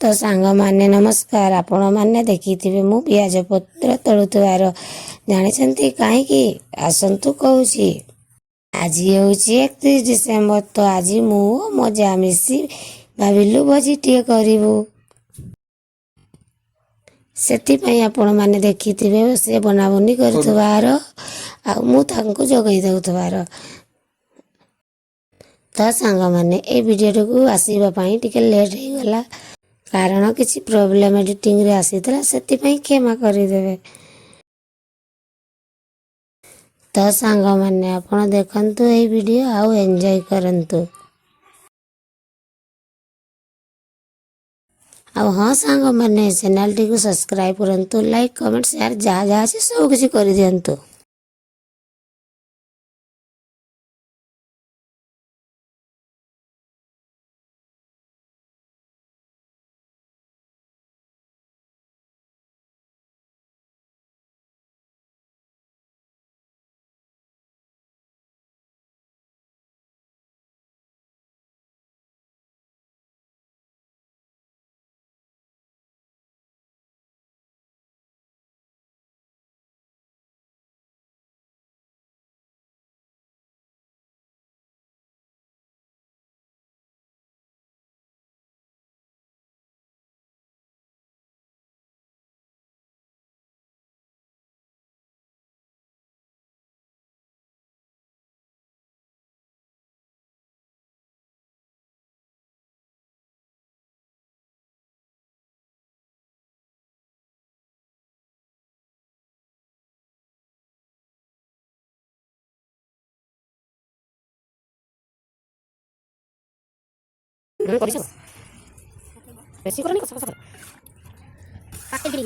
तो सांग माने नमस्कार। आपण माने देखिथिबे मु पियाज पत्र तळुथवार जानिछंती काहेकि आसंतु कहूची। आज होची 31 डिसेम्बर। तो आज मु मजा मिसी भाविलु भोजीटिए करिवु। सेतिपई आपण माने देखिथिबे से बनाबुनी करथवार आ मु तांको जगई दउथवार। तो सांग माने ए वीडियो को आसीबा पई टिके लेट हे गला कारण किसी प्रॉब्लम एडिटिंग रे आसीतला सेतिपई क्षमा करि देबे। तो सांग माने आपण देखंतु ए वीडियो आउ एन्जॉय करंतु। अब हाँ सांग माने चैनल टी को सब्सक्राइब करंतु, लाइक कमेंट शेयर जहाँ जहाँ से सब किसी कर दियंतु। बेसी करनी कसं कसं काटे गिरी